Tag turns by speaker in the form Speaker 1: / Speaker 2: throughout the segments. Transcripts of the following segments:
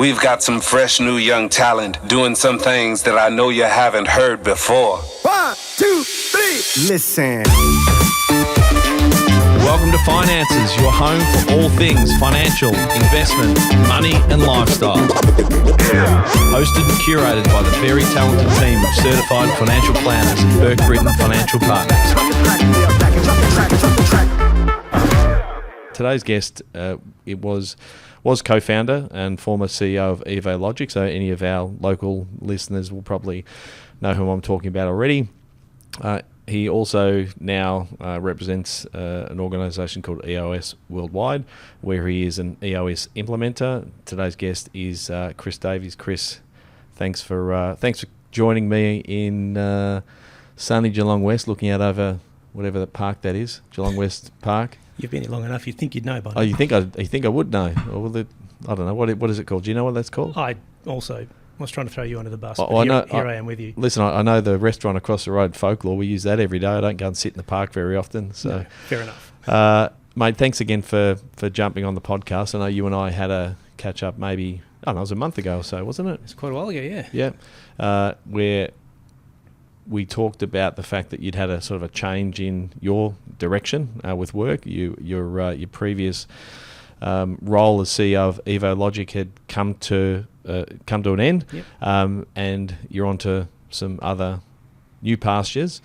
Speaker 1: We've got some fresh new young talent doing some things that I know you haven't heard before.
Speaker 2: 1, 2, 3, listen.
Speaker 3: Welcome to Finances, your home for all things financial, investment, money and lifestyle. Hosted and curated by the very talented team of certified financial planners and Burke Britton Financial Partners. Today's guest was co-founder and former CEO of EvoLogic, so any of our local listeners will probably know who I'm talking about already. He also now represents an organisation called EOS Worldwide, where he is an EOS Implementer. Today's guest is Chris Davies. Chris, thanks for joining me in sunny Geelong West, looking out over whatever the park that is, Geelong West Park.
Speaker 4: You've been here long enough. You'd think you'd know by now.
Speaker 3: Oh, you think I would know? Or I don't know. What is it called? Do you know what that's called?
Speaker 4: I also was trying to throw you under the bus.
Speaker 3: Here
Speaker 4: I am with you.
Speaker 3: Listen, I know the restaurant across the road, Folklore. We use that every day. I don't go and sit in the park very often. So,
Speaker 4: no, fair enough.
Speaker 3: Mate, thanks again for jumping on the podcast. I know you and I had a catch up maybe, I don't know, it was a month ago or so, wasn't it?
Speaker 4: It's quite a while ago, yeah.
Speaker 3: Yeah. Where we talked about the fact that you'd had a sort of a change in your direction with work. Your previous role as CEO of EvoLogic had come to an end,
Speaker 4: yep.
Speaker 3: And you're onto some other new pastures.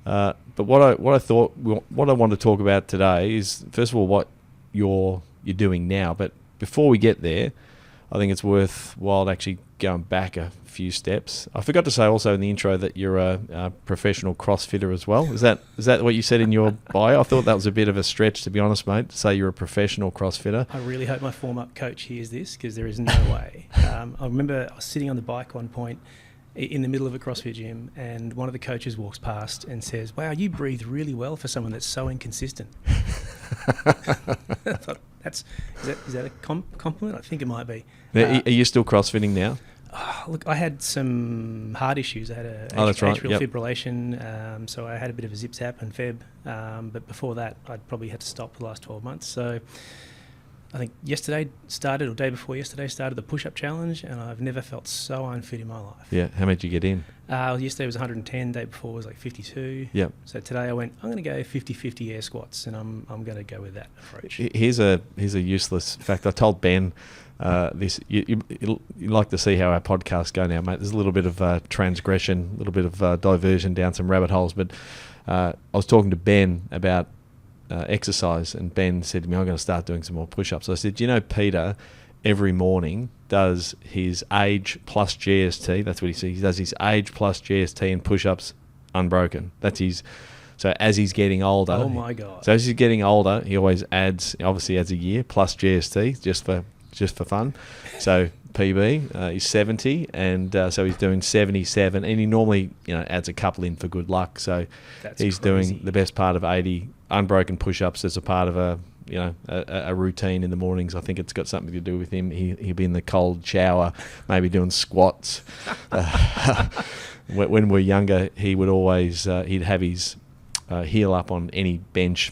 Speaker 3: But what I want to talk about today is, first of all, what you're doing now. But before we get there, I think it's worthwhile actually going back a few steps. I forgot to say also in the intro that you're a professional CrossFitter as well. Is that what you said in your bio? I thought that was a bit of a stretch, to be honest, mate, to say you're a professional CrossFitter.
Speaker 4: I really hope my form-up coach hears this, because there is no way. I remember I was sitting on the bike one point in the middle of a CrossFit gym, and one of the coaches walks past and says, "Wow, you breathe really well for someone that's so inconsistent." I thought, is that a compliment? I think it might be.
Speaker 3: Are you still CrossFitting now?
Speaker 4: Look, I had some heart issues. I had atrial fibrillation, so I had a bit of a zip-zap and feb. But before that, I'd probably had to stop for the last 12 months. So I think day before yesterday started the push-up challenge, and I've never felt so unfit in my life.
Speaker 3: Yeah, how many did you get in?
Speaker 4: Yesterday was 110, day before was like 52.
Speaker 3: Yep.
Speaker 4: So today I went, I'm going to go 50-50 air squats, and I'm going to go with that approach.
Speaker 3: Here's a useless fact. I told Ben this. You like to see how our podcasts go now, mate. There's a little bit of transgression, a little bit of diversion down some rabbit holes. But I was talking to Ben about exercise, and Ben said to me, I'm going to start doing some more push-ups. I said, Peter every morning does his age plus GST. That's what he says. He does his age plus GST and push-ups unbroken. That's his. So as he's getting older,
Speaker 4: oh my God.
Speaker 3: So as he's getting older, he always adds a year plus GST just for fun. So PB, he's 70, and so he's doing 77, and he normally adds a couple in for good luck. So he's doing the best part of 80 unbroken push-ups as a part of a routine in the mornings. I think it's got something to do with him. He'll be in the cold shower, maybe doing squats. When we're younger, he would always he'd have his heel up on any bench,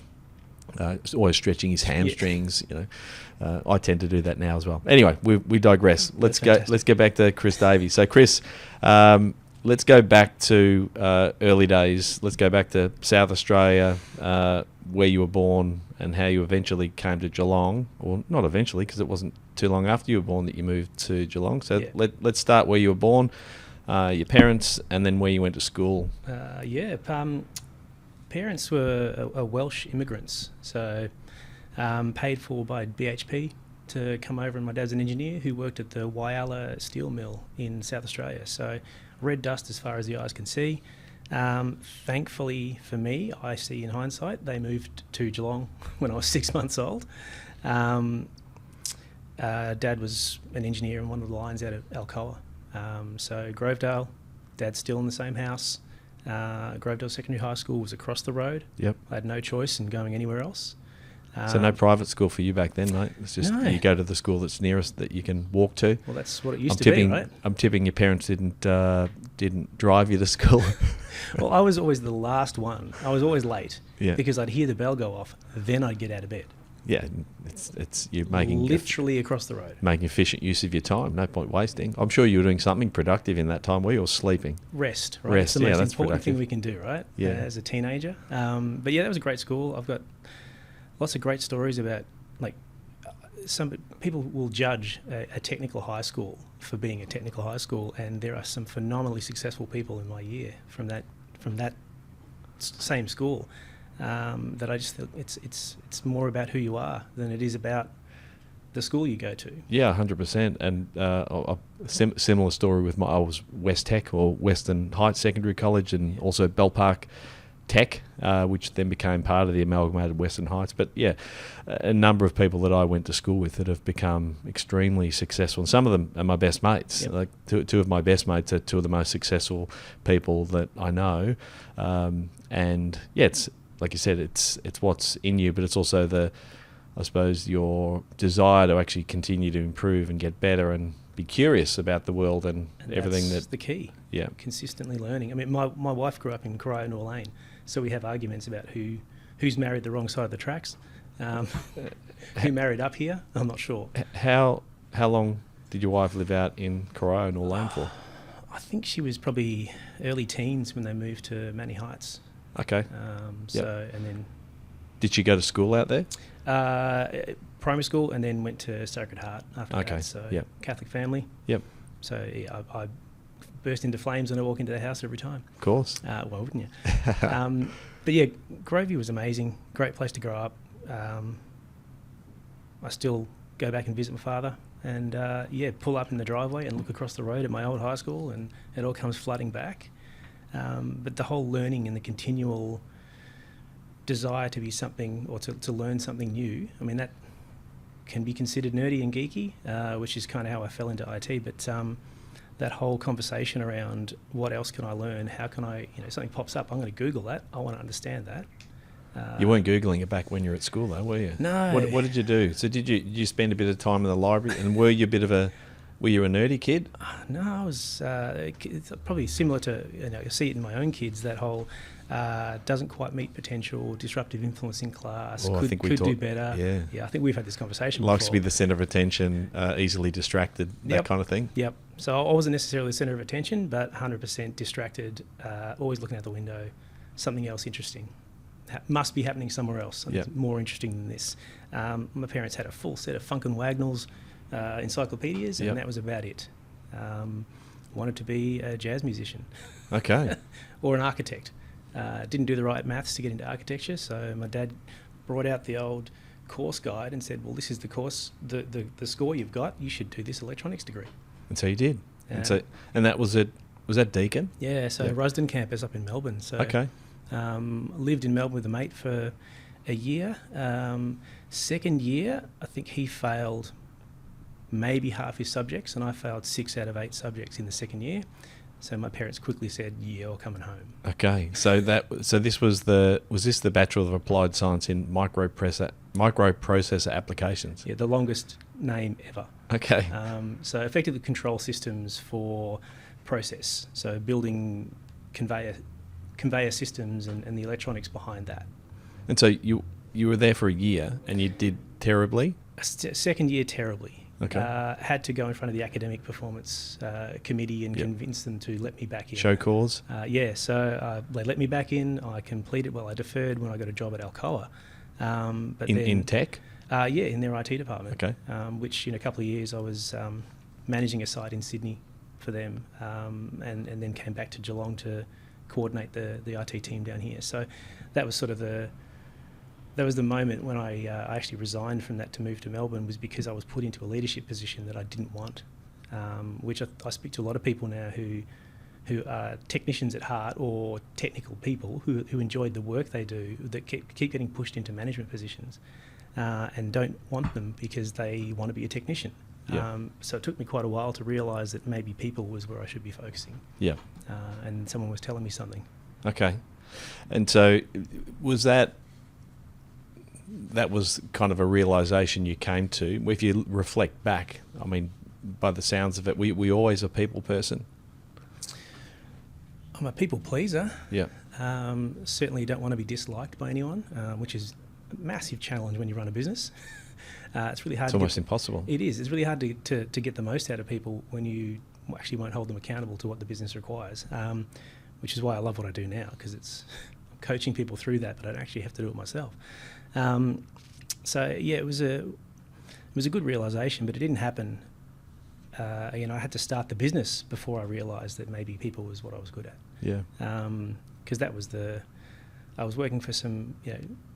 Speaker 3: always stretching his hamstrings. I tend to do that now as well. Anyway, we digress. Let's get back to Chris Davies. So Chris, let's go back to early days. Let's go back to South Australia, where you were born and how you eventually came to Geelong. Or not eventually, because it wasn't too long after you were born that you moved to Geelong. So let's start where you were born, your parents, and then where you went to school.
Speaker 4: Parents were Welsh immigrants, so paid for by BHP to come over, and my dad's an engineer who worked at the Whyalla steel mill in South Australia. So red dust as far as the eyes can see. Thankfully for me, I see in hindsight, they moved to Geelong when I was 6 months old. Dad was an engineer in one of the lines out of Alcoa. So Grovedale, Dad's still in the same house. Grovedale Secondary High School was across the road.
Speaker 3: Yep.
Speaker 4: I had no choice in going anywhere else.
Speaker 3: So no private school for you back then, mate? It's just you go to the school that's nearest that you can walk to.
Speaker 4: Well, that's what it used to be, right?
Speaker 3: I'm tipping your parents didn't drive you to school.
Speaker 4: Well, I was always the last one. I was always late because I'd hear the bell go off, then I'd get out of bed.
Speaker 3: Yeah, it's you're making
Speaker 4: literally across the road.
Speaker 3: making efficient use of your time. No point wasting. I'm sure you were doing something productive in that time. Were you, or sleeping?
Speaker 4: Rest, right?
Speaker 3: Rest,
Speaker 4: It's the
Speaker 3: yeah,
Speaker 4: most
Speaker 3: that's
Speaker 4: important
Speaker 3: productive.
Speaker 4: thing we can do, right?
Speaker 3: Yeah.
Speaker 4: As a teenager. But yeah, that was a great school. I've got lots of great stories about, like, some people will judge a technical high school for being a technical high school, and there are some phenomenally successful people in my year from that same school. That I just feel it's more about who you are than it is about the school you go to.
Speaker 3: Yeah, 100%. And a similar story with I was West Tech, or Western Heights Secondary College, and also Bell Park Tech, which then became part of the amalgamated Western Heights. But yeah, a number of people that I went to school with that have become extremely successful, and some of them are my best mates.
Speaker 4: Yep.
Speaker 3: Like two of my best mates are two of the most successful people that I know. And yeah, it's like you said, it's what's in you, but it's also I suppose your desire to actually continue to improve and get better and be curious about the world and everything.
Speaker 4: That's
Speaker 3: that
Speaker 4: the key.
Speaker 3: Yeah.
Speaker 4: Consistently learning. I mean, my wife grew up in Corio Nor Lane, so we have arguments about who's married the wrong side of the tracks. Who married up here? I'm not sure.
Speaker 3: How long did your wife live out in Corio Nor Lane for?
Speaker 4: I think she was probably early teens when they moved to Manny Heights.
Speaker 3: Okay.
Speaker 4: So and then
Speaker 3: Did she go to school out there?
Speaker 4: primary school, and then went to Sacred Heart after
Speaker 3: Okay,
Speaker 4: that. So
Speaker 3: yep.
Speaker 4: Catholic family.
Speaker 3: Yep.
Speaker 4: So yeah, I burst into flames when I walk into the house every time.
Speaker 3: Of course.
Speaker 4: Why wouldn't you? But yeah, Grovey was amazing. Great place to grow up. I still go back and visit my father, and pull up in the driveway and look across the road at my old high school, and it all comes flooding back. But the whole learning and the continual desire to be something, or to learn something new, I mean, that can be considered nerdy and geeky, which is kind of how I fell into IT. But that whole conversation around what else can I learn, how can I, something pops up, I'm going to Google that, I want to understand that.
Speaker 3: You weren't Googling it back when you were at school, though, were you?
Speaker 4: No.
Speaker 3: What did you do? So did you spend a bit of time in the library, and were you a nerdy kid?
Speaker 4: No, I was it's probably similar to, you see it in my own kids, that whole doesn't quite meet potential, disruptive influence in class, could do better. Yeah, I think we've had this conversation
Speaker 3: Likes
Speaker 4: before.
Speaker 3: to be the centre of attention, easily distracted, that kind of thing.
Speaker 4: Yep. So I wasn't necessarily the centre of attention, but 100% distracted, always looking out the window, something else interesting. Must be happening somewhere else, something more interesting than this. My parents had a full set of Funk and Wagnalls encyclopedias, and that was about it. Wanted to be a jazz musician.
Speaker 3: Okay.
Speaker 4: Or an architect. Didn't do the right maths to get into architecture, so my dad brought out the old course guide and said, well, this is the course, the score you've got, you should do this electronics degree.
Speaker 3: And so you did. And that was that Deakin?
Speaker 4: Yeah, so Rusden campus up in Melbourne. So
Speaker 3: Okay.
Speaker 4: Lived in Melbourne with a mate for a year. Second year, I think he failed maybe half his subjects, and I failed 6 out of 8 subjects in the second year. So my parents quickly said, "Yeah, you're coming home."
Speaker 3: Okay, so this was the Bachelor of Applied Science in microprocessor applications?
Speaker 4: Yeah, the longest name ever.
Speaker 3: Okay.
Speaker 4: So effectively control systems for process. So building conveyor systems and the electronics behind that.
Speaker 3: And so you were there for a year, and you did terribly?
Speaker 4: Second year, terribly.
Speaker 3: Okay.
Speaker 4: Had to go in front of the academic performance committee and convince them to let me back in.
Speaker 3: Show cause?
Speaker 4: So they let me back in. I completed, I deferred when I got a job at Alcoa. But
Speaker 3: in tech?
Speaker 4: In their IT department.
Speaker 3: Okay.
Speaker 4: Which in a couple of years I was managing a site in Sydney for them, and then came back to Geelong to coordinate the IT team down here. So that was sort of the moment when I actually resigned from that to move to Melbourne, was because I was put into a leadership position that I didn't want, which I speak to a lot of people now who are technicians at heart, or technical people who enjoyed the work they do, that keep getting pushed into management positions and don't want them because they want to be a technician.
Speaker 3: Yeah.
Speaker 4: So it took me quite a while to realise that maybe people was where I should be focusing.
Speaker 3: Yeah.
Speaker 4: And someone was telling me something.
Speaker 3: Okay. And so was that was kind of a realisation you came to? If you reflect back, I mean, by the sounds of it, we always a people person?
Speaker 4: I'm a people pleaser.
Speaker 3: Yeah.
Speaker 4: Certainly don't want to be disliked by anyone, which is massive challenge when you run a business. It's really hard.
Speaker 3: It's almost impossible.
Speaker 4: It is. It's really hard to get the most out of people when you actually won't hold them accountable to what the business requires, which is why I love what I do now, because it's coaching people through that, but I don't actually have to do it myself. So yeah, it was a good realization, but it didn't happen. I had to start the business before I realised that maybe people was what I was good at.
Speaker 3: Yeah.
Speaker 4: Because I was working for some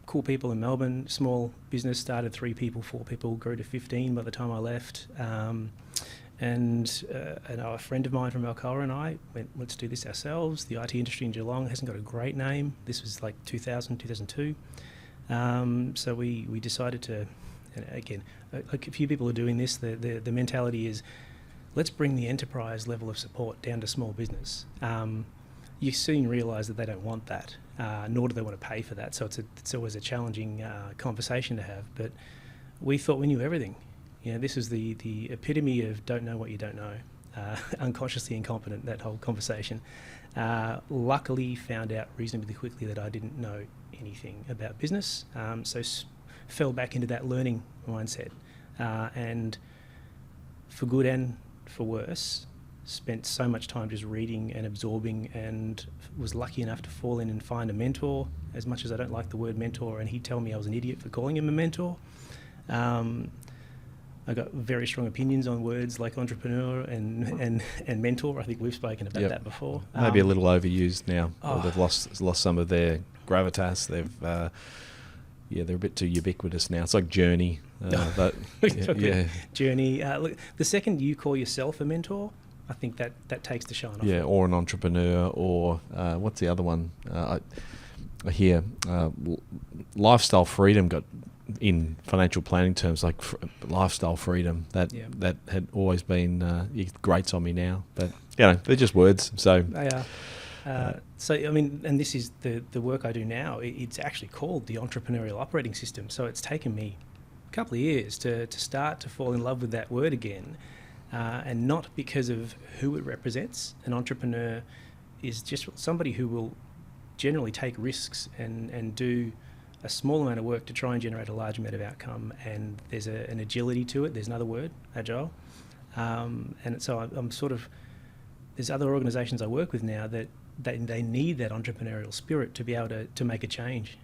Speaker 4: cool people in Melbourne. Small business, started 3 people, 4 people, grew to 15 by the time I left. And a friend of mine from Alcoa and I went, let's do this ourselves. The IT industry in Geelong hasn't got a great name. This was like 2000, 2002. So we decided to, and again, like a few people are doing this, the mentality is, let's bring the enterprise level of support down to small business. You soon realise that they don't want that, nor do they want to pay for that. So it's always a challenging conversation to have. But we thought we knew everything. This is the epitome of don't know what you don't know, unconsciously incompetent, that whole conversation. Luckily found out reasonably quickly that I didn't know anything about business, so fell back into that learning mindset, and for good and for worse, spent so much time just reading and absorbing, and was lucky enough to fall in and find a mentor, as much as I don't like the word mentor, and he'd tell me I was an idiot for calling him a mentor. I got very strong opinions on words like entrepreneur and mentor. I think we've spoken about that before.
Speaker 3: Maybe a little overused now. Or they've lost some of their gravitas. They've they're a bit too ubiquitous now. It's like journey.
Speaker 4: Journey. Look, the second you call yourself a mentor, I think that takes the shine off.
Speaker 3: Yeah, or an entrepreneur, or what's the other one? I hear lifestyle freedom got, in financial planning terms, like lifestyle freedom, that had always been it grates on me now, but they're just words. So
Speaker 4: they are. So I mean, and this is the work I do now. It's actually called the Entrepreneurial Operating System. So it's taken me a couple of years to start to fall in love with that word again, and not because of who it represents. An entrepreneur is just somebody who will generally take risks and do a small amount of work to try and generate a large amount of outcome, and there's an agility to it. There's another word, agile, and so I'm sort of, there's other organisations I work with now that they need that entrepreneurial spirit to be able to make a change.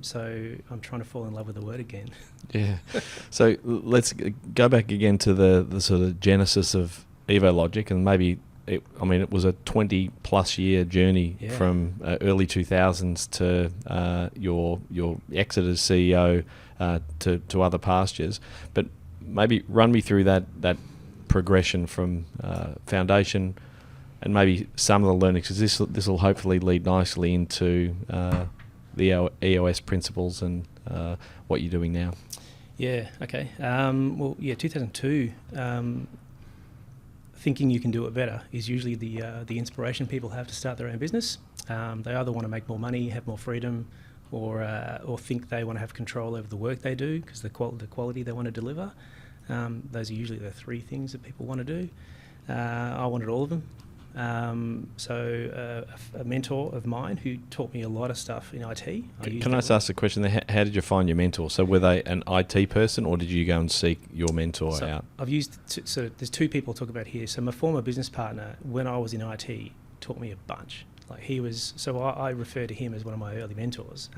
Speaker 4: So I'm trying to fall in love with the word again. Yeah.
Speaker 3: So let's go back again to the sort of genesis of EvoLogic, and maybe it was a 20 plus year journey from early 2000s to your exit as CEO to other pastures. But maybe run me through that progression from foundation, and maybe some of the learnings, because this will hopefully lead nicely into the EOS principles and what you're doing now.
Speaker 4: Yeah. Okay. 2002. Thinking you can do it better is usually the inspiration people have to start their own business. They either want to make more money, have more freedom, or think they want to have control over the work they do because the quality they want to deliver. Those are usually the 3 things that people want to do. I wanted all of them. So a mentor of mine who taught me a lot of stuff in IT.
Speaker 3: Can I just ask a question there? How did you find your mentor? So were they an IT person, or did you go and seek your mentor out?
Speaker 4: I've used, so there's 2 people I'll talk about here. So my former business partner, when I was in IT, taught me a bunch. Like he was, so I refer to him as one of my early mentors.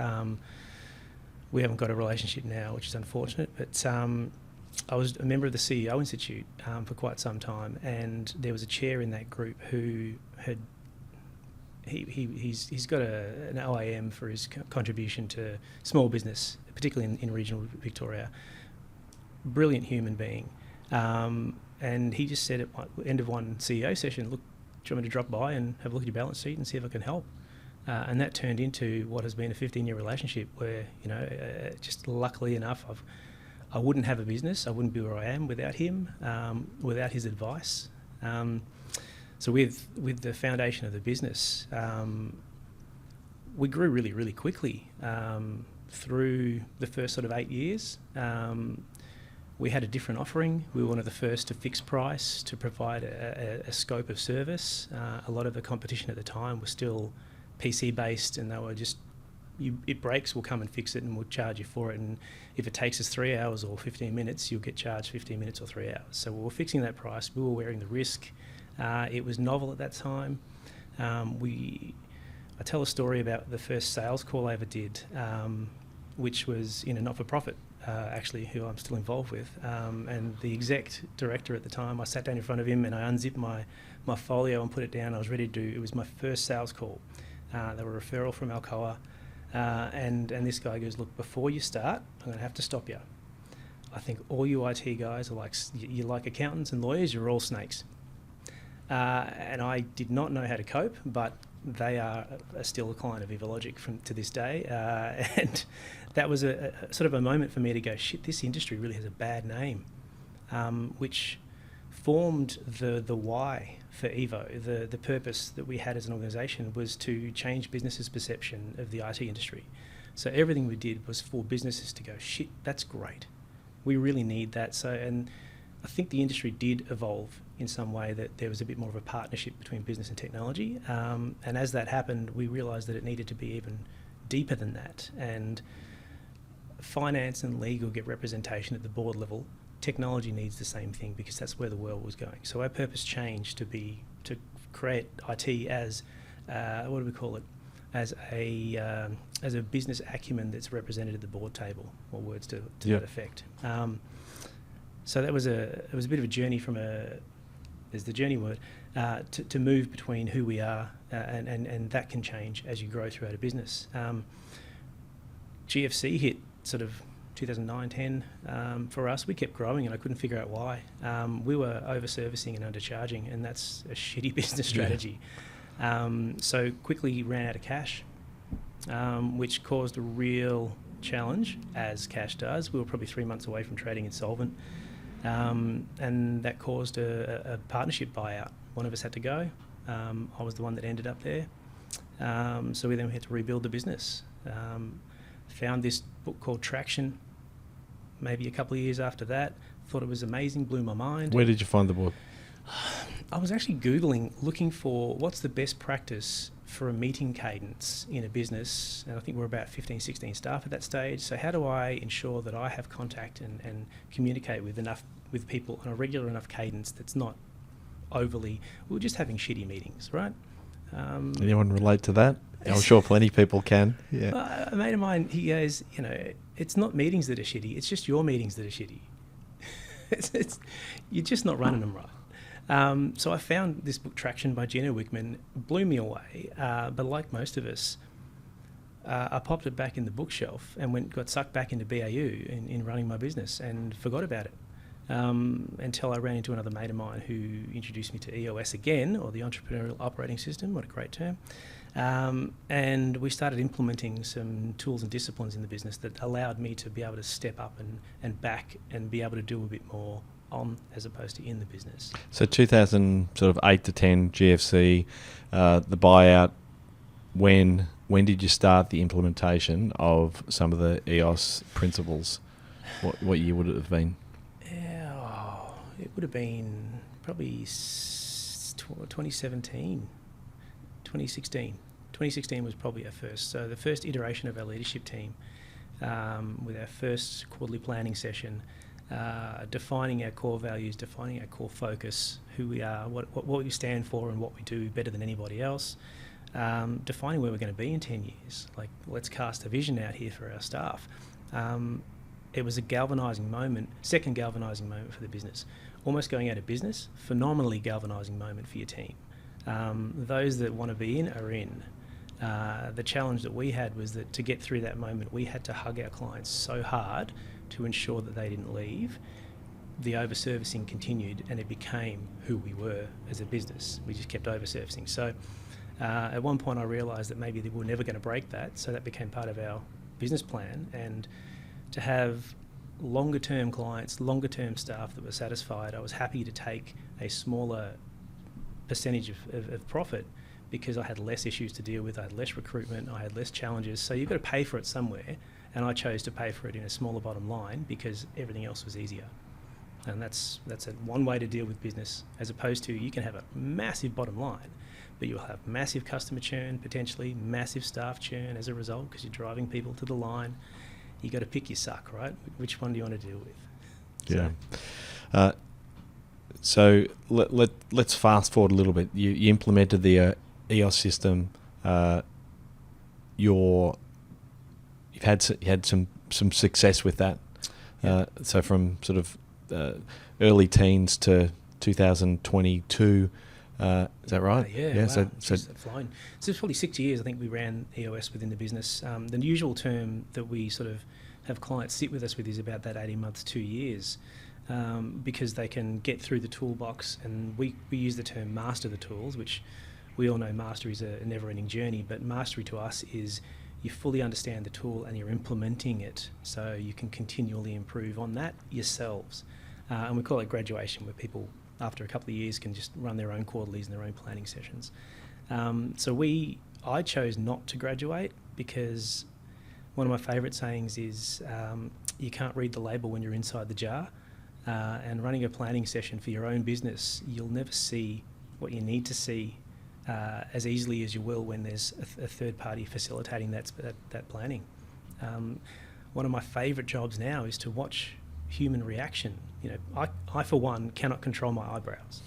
Speaker 4: We haven't got a relationship now, which is unfortunate, but I was a member of the CEO Institute for quite some time, and there was a chair in that group who had he's got an OAM for his contribution to small business, particularly in regional Victoria. Brilliant human being, and he just said at the end of one CEO session, "Look, do you want me to drop by and have a look at your balance sheet and see if I can help?" And that turned into what has been a 15-year relationship, where just luckily enough, I wouldn't have a business. I wouldn't be where I am without him, without his advice. So with the foundation of the business, we grew really, really quickly through the first sort of 8 years. We had a different offering. We were one of the first to fix price, to provide a scope of service. A lot of the competition at the time was still PC-based, and they were just it breaks, we'll come and fix it and we'll charge you for it. And if it takes us 3 hours or 15 minutes, you'll get charged 15 minutes or 3 hours. So we were fixing that price. We were wearing the risk. It was novel at that time. I tell a story about the first sales call I ever did, which was in a not-for-profit, actually, who I'm still involved with. And the exec director at the time, I sat down in front of him and I unzipped my folio and put it down. I was ready to do, it was my first sales call. They were a referral from Alcoa. And this guy goes, look, before you start, I'm going to have to stop you. I think all you IT guys are like, you're like accountants and lawyers, you're all snakes. And I did not know how to cope, but they are still a client of EvoLogic to this day. And that was a sort of a moment for me to go, shit, this industry really has a bad name, which formed the why for Evo. The purpose that we had as an organisation was to change businesses' perception of the IT industry. So everything we did was for businesses to go, shit, that's great. We really need that. So, and I think the industry did evolve in some way, that there was a bit more of a partnership between business and technology. And as that happened, we realised that it needed to be even deeper than that. And finance and legal get representation at the board level. Technology needs the same thing, because that's where the world was going. So our purpose changed to create IT as, what do we call it? As a business acumen that's represented at the board table, or words to that effect. So that was it was a bit of a journey from there's the journey word, to move between who we are, and that can change as you grow throughout a business. GFC hit sort of 2009-10 for us. We kept growing and I couldn't figure out why. We were over-servicing and undercharging, and that's a shitty business strategy. So quickly ran out of cash, which caused a real challenge, as cash does. We were probably 3 months away from trading insolvent. And that caused a partnership buyout. One of us had to go. I was the one that ended up there. So we then had to rebuild the business. Found this book called Traction maybe a couple of years after that. Thought it was amazing, blew my mind.
Speaker 3: Where did you find the book?
Speaker 4: I was actually Googling, looking for what's the best practice for a meeting cadence in a business, and I think we're about 15, 16 staff at that stage. So how do I ensure that I have contact and communicate with people on a regular enough cadence that's not overly, we're just having shitty meetings, right?
Speaker 3: Anyone relate to that? I'm sure plenty of people can. Yeah.
Speaker 4: A mate of mine, he goes, it's not meetings that are shitty, it's just your meetings that are shitty. You're just not running them right. So I found this book, Traction by Gino Wickman, blew me away. But like most of us, I popped it back in the bookshelf and got sucked back into BAU in running my business and forgot about it. Until I ran into another mate of mine who introduced me to EOS again, or the Entrepreneurial Operating System, what a great term. And we started implementing some tools and disciplines in the business that allowed me to be able to step up and back and be able to do a bit more on as opposed to in the business. So
Speaker 3: 2008 to 10 GFC, the buyout. When did you start the implementation of some of the EOS principles? What year would it have been?
Speaker 4: It would have been probably 2017, 2016. 2016 was probably our first. So the first iteration of our leadership team, with our first quarterly planning session, defining our core values, defining our core focus, who we are, what we stand for and what we do better than anybody else, defining where we're going to be in 10 years. Like, let's cast a vision out here for our staff. It was a galvanising moment, second galvanising moment for the business. Almost going out of business, phenomenally galvanising moment for your team. Those that want to be in are in. The challenge that we had was that to get through that moment, we had to hug our clients so hard to ensure that they didn't leave. The over-servicing continued, and it became who we were as a business. We just kept over-servicing. So at one point I realised that maybe we were never going to break that, so that became part of our business plan. And to have longer term clients, longer term staff that were satisfied, I was happy to take a smaller percentage of profit because I had less issues to deal with, I had less recruitment, I had less challenges. So you've got to pay for it somewhere, and I chose to pay for it in a smaller bottom line because everything else was easier. And that's one way to deal with business, as opposed to you can have a massive bottom line, but you'll have massive customer churn, potentially massive staff churn as a result, because you're driving people to the line. You got to pick your suck, right? Which one do you want to deal with?
Speaker 3: Yeah. So let's fast forward a little bit. You implemented the EOS system. You've had some success with that.
Speaker 4: Yeah.
Speaker 3: So from sort of early teens to 2022, is that right?
Speaker 4: Yeah. Wow.
Speaker 3: So
Speaker 4: Jeez, that's flying. So it's probably 6 years. I think we ran EOS within the business. The usual term that we sort of have clients sit with us with is about that 18 months, 2 years. Because they can get through the toolbox, and we use the term master the tools, which we all know mastery is a never-ending journey, but mastery to us is you fully understand the tool and you're implementing it so you can continually improve on that yourselves. And we call it graduation, where people after a couple of years can just run their own quarterlies and their own planning sessions. I chose not to graduate because one of my favourite sayings is you can't read the label when you're inside the jar. And running a planning session for your own business, you'll never see what you need to see as easily as you will when there's a third party facilitating that planning. One of my favourite jobs now is to watch human reaction. You know, I for one cannot control my eyebrows.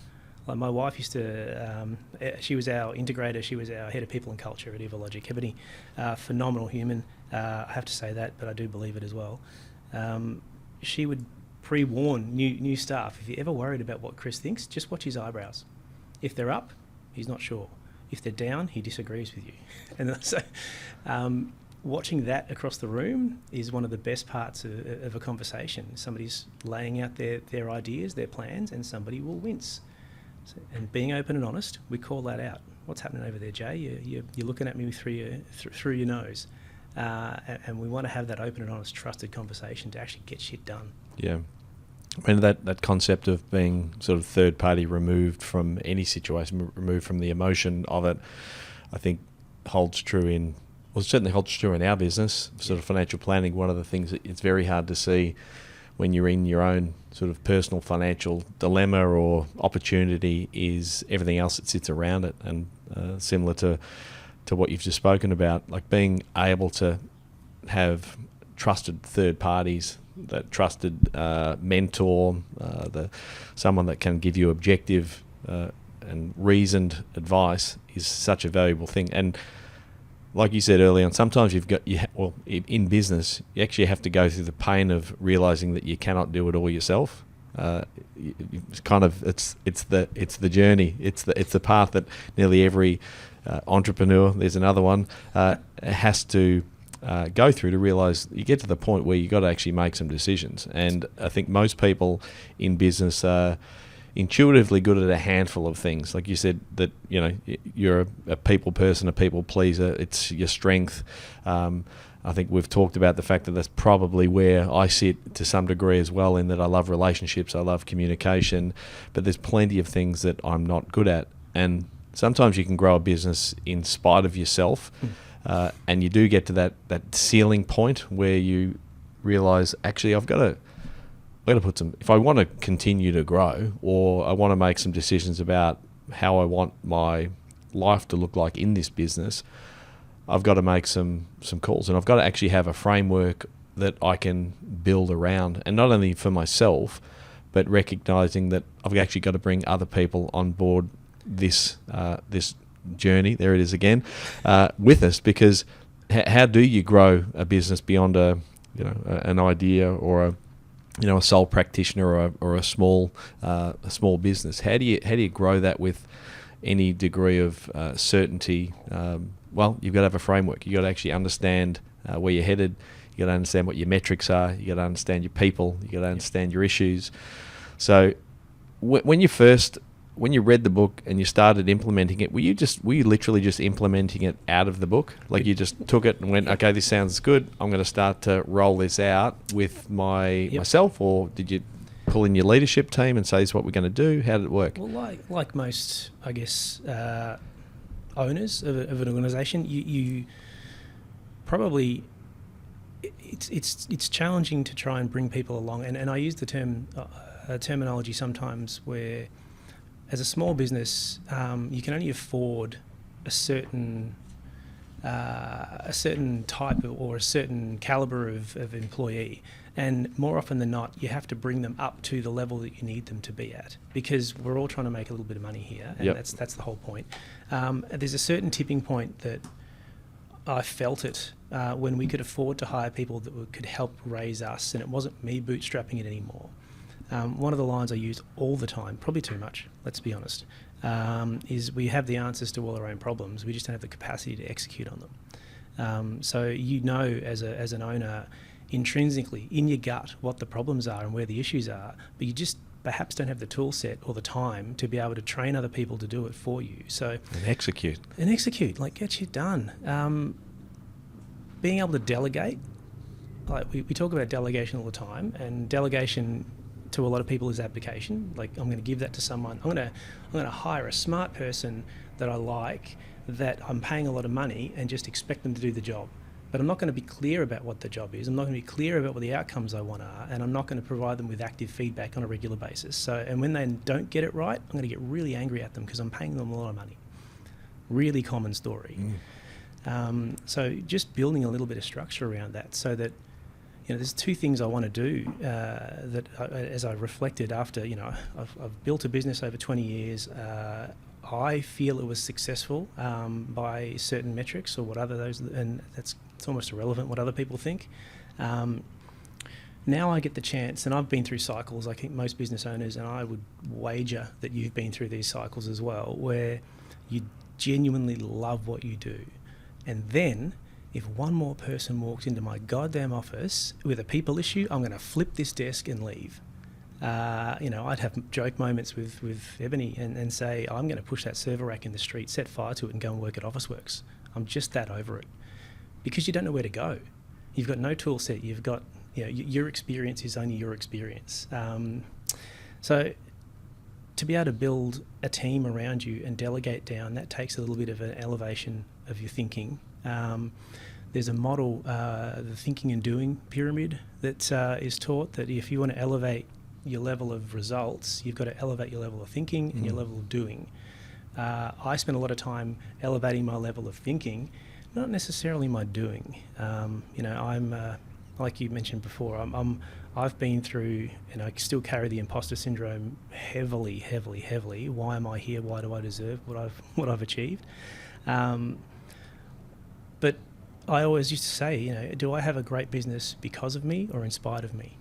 Speaker 4: Like my wife used to, she was our integrator, she was our head of people and culture at EvoLogic. Ebony, phenomenal human, I have to say that, but I do believe it as well. She would pre-warn new staff, if you're ever worried about what Chris thinks, just watch his eyebrows. If they're up, he's not sure. If they're down, he disagrees with you. And so watching that across the room is one of the best parts of a conversation. Somebody's laying out their ideas, their plans, and somebody will wince. And being open and honest, we call that out. What's happening over there, Jay? You're looking at me through your nose. And we want to have that open and honest, trusted conversation to actually get shit done.
Speaker 3: Yeah. I mean, that concept of being sort of third party, removed from any situation, removed from the emotion of it, I think holds true certainly holds true in our business, sort of financial planning. One of the things that it's very hard to see when you're in your own sort of personal financial dilemma or opportunity is everything else that sits around it. And similar to what you've just spoken about, like being able to have trusted third parties, that trusted mentor, someone that can give you objective and reasoned advice is such a valuable thing. And like you said earlier on, sometimes in business, you actually have to go through the pain of realizing that you cannot do it all yourself. It's the journey. It's the path that nearly every entrepreneur, there's another one, has to go through to realize you get to the point where you got to actually make some decisions. And I think most people in business are intuitively good at a handful of things. Like you said, that you're a people person, a people pleaser. It's your strength. I think we've talked about the fact that that's probably where I sit to some degree as well, in that I love relationships, I love communication, but there's plenty of things that I'm not good at. And sometimes you can grow a business in spite of yourself. And you do get to that ceiling point where you realize, actually, I've got to put some, if I want to continue to grow, or I want to make some decisions about how I want my life to look like in this business, I've got to make some calls, and I've got to actually have a framework that I can build around, and not only for myself, but recognizing that I've actually got to bring other people on board this journey, there it is again, with us, because how do you grow a business beyond an idea or a sole practitioner or a small business? How do you grow that with any degree of certainty? Well, you've got to have a framework. You've got to actually understand where you're headed. You've got to understand what your metrics are. You've got to understand your people. You've got to understand your issues. So when you read the book and you started implementing it, were you literally just implementing it out of the book? Like you just took it and went, okay, this sounds good, I'm going to start to roll this out with myself, or did you pull in your leadership team and say, this is what we're going to do? How did it work?
Speaker 4: Well, like most, I guess, owners of an organisation, you probably, it's challenging to try and bring people along. And I use the term a terminology sometimes where, as a small business, you can only afford a certain type or a certain caliber of employee, and more often than not, you have to bring them up to the level that you need them to be at, because we're all trying to make a little bit of money here, and that's the whole point. There's a certain tipping point that I felt it when we could afford to hire people that could help raise us, and it wasn't me bootstrapping it anymore. One of the lines I use all the time, probably too much, let's be honest, is we have the answers to all our own problems. We just don't have the capacity to execute on them. So you know, as an owner, intrinsically, in your gut, what the problems are and where the issues are, but you just perhaps don't have the tool set or the time to be able to train other people to do it for you. So
Speaker 3: And execute, like
Speaker 4: get shit done. Being able to delegate, like we talk about delegation all the time, and delegation to a lot of people is abdication. Like, I'm going to give that to someone. I'm going to hire a smart person that I like, that I'm paying a lot of money, and just expect them to do the job. But I'm not going to be clear about what the job is. I'm not going to be clear about what the outcomes I want are, and I'm not going to provide them with active feedback on a regular basis. So, and when they don't get it right, I'm going to get really angry at them because I'm paying them a lot of money. Really common story. So just building a little bit of structure around that, so that, you know, there's two things I want to do as I reflected after, you know, I've built a business over 20 years. I feel it was successful by certain metrics or what other those, and it's almost irrelevant what other people think. Now I get the chance, and I've been through cycles, I think most business owners, and I would wager that you've been through these cycles as well, where you genuinely love what you do. And then, if one more person walks into my goddamn office with a people issue, I'm going to flip this desk and leave. You know, I'd have joke moments with Ebony and say, I'm going to push that server rack in the street, set fire to it, and go and work at Officeworks. I'm just that over it. Because you don't know where to go. You've got no tool set. You've got, you know, your experience is only your experience. So to be able to build a team around you and delegate down, that takes a little bit of an elevation of your thinking. There's a model, the thinking and doing pyramid, that is taught that if you want to elevate your level of results, you've got to elevate your level of thinking and your level of doing. I spend a lot of time elevating my level of thinking, not necessarily my doing. You know, I'm like you mentioned before, I've been through, and I still carry the imposter syndrome heavily. Why am I here? Why do I deserve what I've achieved? But I always used to say, you know, do I have a great business because of me or in spite of me?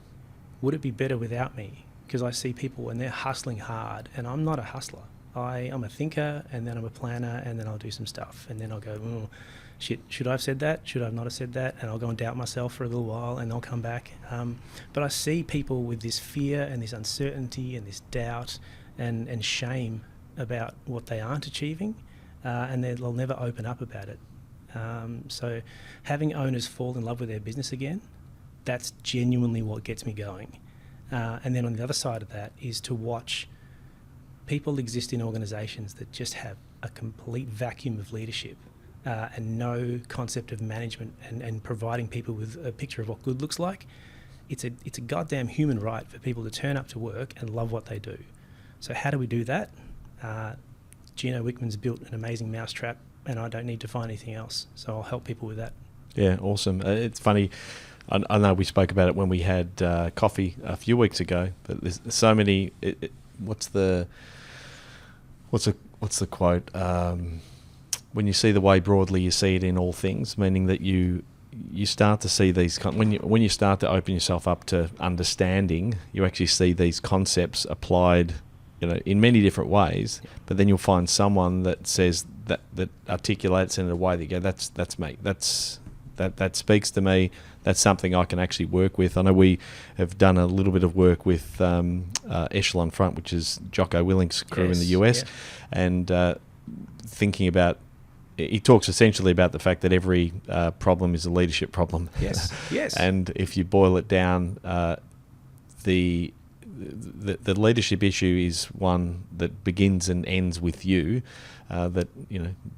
Speaker 4: Would it be better without me? Because I see people and they're hustling hard, and I'm not a hustler. I'm a thinker, and then I'm a planner, and then I'll do some stuff, and then I'll go, oh, shit, should I have said that? Should I not have said that? And I'll go and doubt myself for a little while, and I'll come back. But I see people with this fear and this uncertainty and this doubt and shame about what they aren't achieving, and they'll never open up about it. So having owners fall in love with their business again, that's genuinely what gets me going. And then on the other side of that is to watch people exist in organisations that just have a complete vacuum of leadership and no concept of management and providing people with a picture of what good looks like. It's a goddamn human right for people to turn up to work and love what they do. So how do we do that? Gino Wickman's built an amazing mousetrap, and I don't need to find anything else. So I'll help people with that. Yeah,
Speaker 3: awesome. It's funny. I know we spoke about it when we had coffee a few weeks ago, but there's so many. What's the quote? When you see the way broadly, you see it in all things, meaning that you start to see these when you start to open yourself up to understanding, you actually see these concepts applied, you know, in many different ways. Yeah. But then you'll find someone that says that articulates in a way that you go, that's me. That speaks to me. That's something I can actually work with. I know we have done a little bit of work with Echelon Front, which is Jocko Willink's crew in the US, and thinking about. He talks essentially about the fact that every problem is a leadership problem.
Speaker 4: Yes.
Speaker 3: And if you boil it down, the the leadership issue is one that begins and ends with you. That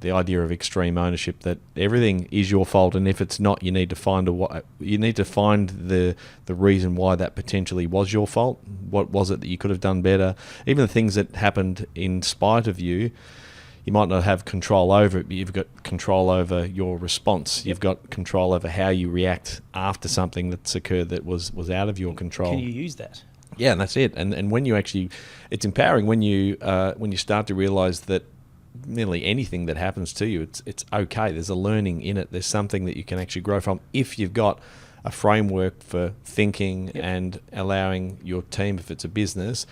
Speaker 3: the idea of extreme ownership, that everything is your fault, and if it's not, you need to find the reason why that potentially was your fault. What was it that you could have done better? Even the things that happened in spite of you, you might not have control over it, but you've got control over your response. You've got control over how you react after something that's occurred that was out of your control.
Speaker 4: Can you use that?
Speaker 3: Yeah, and that's it. And when you actually, it's empowering when you start to realise that nearly anything that happens to you, it's okay. There's a learning in it. There's something that you can actually grow from if you've got a framework for thinking and allowing your team, if it's a business,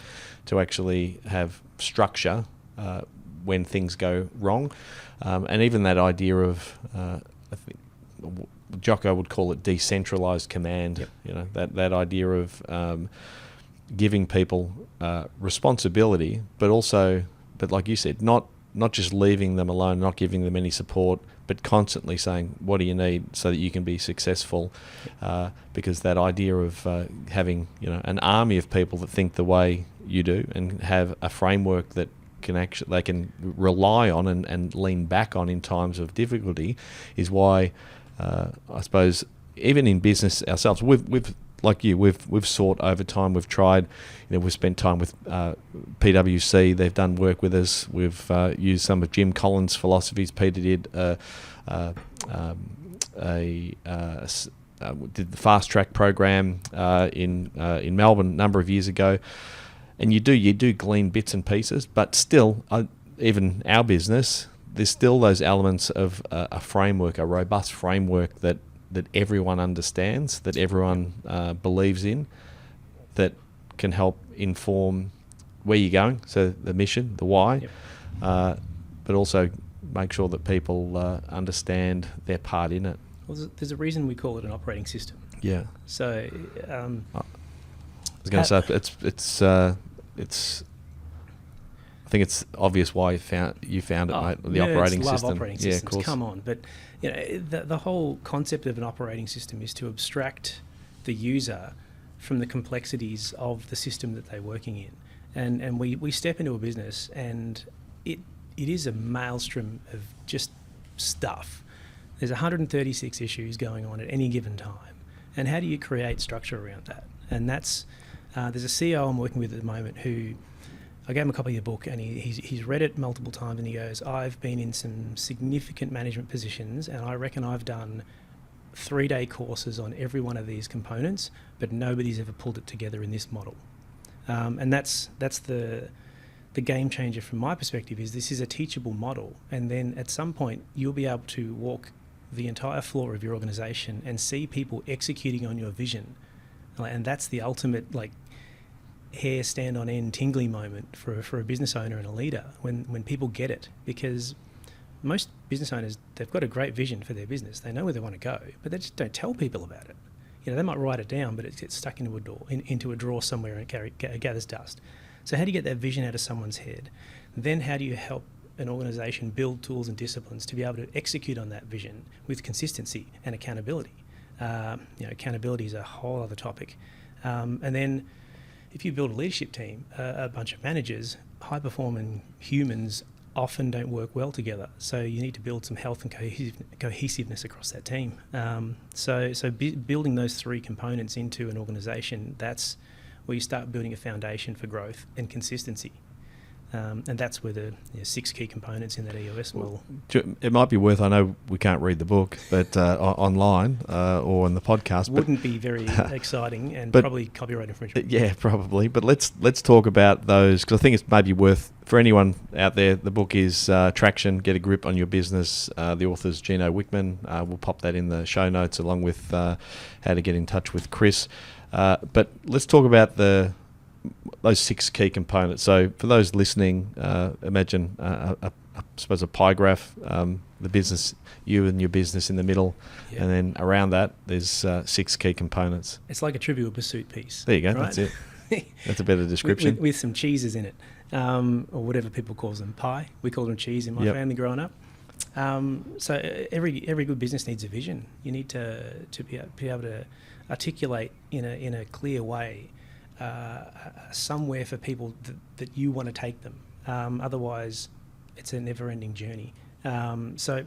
Speaker 3: to actually have structure when things go wrong. And even that idea of, I think Jocko would call it decentralized command. That idea of giving people responsibility, but like you said, not just leaving them alone, not giving them any support, but constantly saying, what do you need so that you can be successful? Because that idea of having an army of people that think the way you do and have a framework that they can rely on and lean back on in times of difficulty is why I suppose even in business ourselves, we've like you, we've sought over time. We've tried, we've spent time with PwC. They've done work with us. We've used some of Jim Collins' philosophies. Peter did did the fast track program in Melbourne a number of years ago. And you do glean bits and pieces, but still, even our business, there's still those elements of a framework, a robust framework that everyone understands, that everyone believes in, that can help inform where you're going, so the mission, the why, but also make sure that people understand their part in it.
Speaker 4: Well, there's a reason we call it an operating system.
Speaker 3: Yeah.
Speaker 4: So
Speaker 3: I was going to say it's. I think it's obvious why you found it, mate. The operating system.
Speaker 4: Operating systems. Of course. Come on, but the whole concept of an operating system is to abstract the user from the complexities of the system that they're working in, and we step into a business and it is a maelstrom of just stuff. There's 136 issues going on at any given time, and how do you create structure around that? And that's there's a CEO I'm working with at the moment who I gave him a copy of the book, and he's read it multiple times, and he goes, I've been in some significant management positions, and I reckon I've done 3-day courses on every one of these components, but nobody's ever pulled it together in this model. And that's the game changer from my perspective, is this is a teachable model, and then at some point you'll be able to walk the entire floor of your organisation and see people executing on your vision. And that's the ultimate, hair stand on end tingly moment for a business owner and a leader when people get it, because most business owners, they've got a great vision for their business. They know where they want to go, but they just don't tell people about it. They might write it down, but it gets stuck into a drawer somewhere and it gathers dust. So how do you get that vision out of someone's head? Then how do you help an organisation build tools and disciplines to be able to execute on that vision with consistency and accountability? Accountability is a whole other topic. And then if you build a leadership team, a bunch of managers, high-performing humans often don't work well together. So you need to build some health and cohesiveness across that team. Building those 3 components into an organisation, that's where you start building a foundation for growth and consistency. And that's where the 6 key components in that EOS model.
Speaker 3: It might be worth, I know we can't read the book, but online or on the podcast.
Speaker 4: Wouldn't be very exciting and probably copyright infringement.
Speaker 3: Yeah, probably. But let's talk about those, because I think it's maybe worth, for anyone out there, the book is Traction, Get a Grip on Your Business. The author's Gino Wickman. We'll pop that in the show notes along with how to get in touch with Chris. But let's talk about those 6 key components. So for those listening, imagine I suppose a pie graph, the business, you and your business in the middle, and then around that there's 6 key components.
Speaker 4: It's like a Trivial Pursuit piece.
Speaker 3: There you go,
Speaker 4: right?
Speaker 3: that's it. That's a better description.
Speaker 4: with some cheeses in it, or whatever people call them, pie. We call them cheese in my family growing up. So every good business needs a vision. You need to be able to articulate in a clear way somewhere for people that you want to take them. Otherwise, it's a never-ending journey. So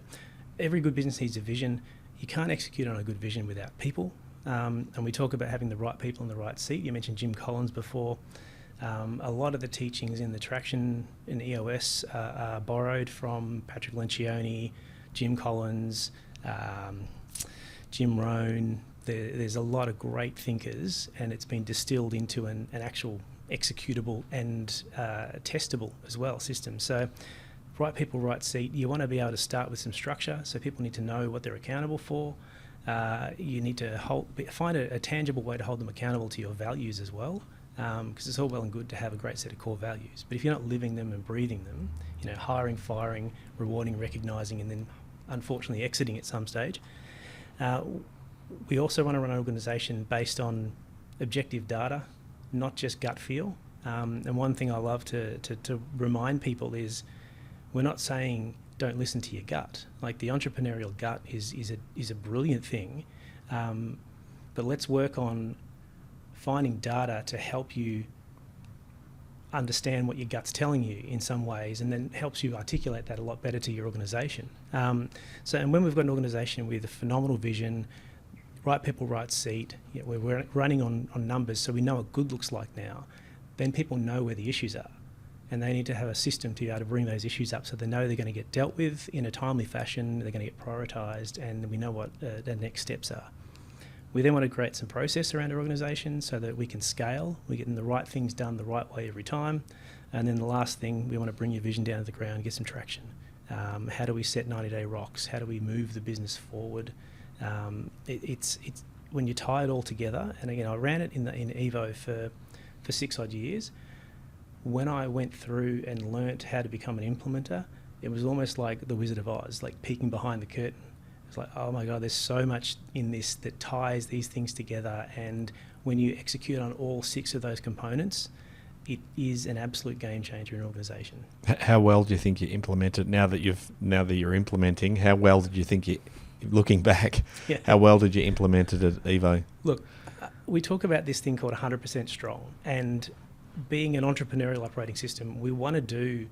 Speaker 4: every good business needs a vision. You can't execute on a good vision without people. And we talk about having the right people in the right seat. You mentioned Jim Collins before. A lot of the teachings in the traction in EOS are borrowed from Patrick Lencioni, Jim Collins, Jim Rohn. There's a lot of great thinkers, and it's been distilled into an actual executable and testable as well system. So right people, right seat. You want to be able to start with some structure, so people need to know what they're accountable for. You need to find a tangible way to hold them accountable to your values as well, because it's all well and good to have a great set of core values, but if you're not living them and breathing them, hiring, firing, rewarding, recognising, and then unfortunately exiting at some stage. We also want to run an organisation based on objective data, not just gut feel. And one thing I love to remind people is we're not saying don't listen to your gut. Like the entrepreneurial gut is a brilliant thing, but let's work on finding data to help you understand what your gut's telling you in some ways, and then helps you articulate that a lot better to your organisation. And when we've got an organisation with a phenomenal vision, right people, right seat, we're running on numbers, so we know what good looks like now, then people know where the issues are. And they need to have a system to be able to bring those issues up so they know they're going to get dealt with in a timely fashion, they're going to get prioritised, and we know what the next steps are. We then want to create some process around our organisation so that we can scale, we're getting the right things done the right way every time. And then the last thing, we want to bring your vision down to the ground, get some traction. How do we set 90-day rocks? How do we move the business forward? It's when you tie it all together, and again, I ran it in Evo for 6 odd years. When I went through and learnt how to become an implementer, it was almost like the Wizard of Oz, like peeking behind the curtain. It's like, oh my God, there's so much in this that ties these things together. And when you execute on all 6 of those components, it is an absolute game changer in an organisation.
Speaker 3: How well do you think you implemented now that you're implementing? How well did you think looking back? Yeah. How well did you implement it at Evo?
Speaker 4: Look, we talk about this thing called 100% strong, and being an entrepreneurial operating system, we want to do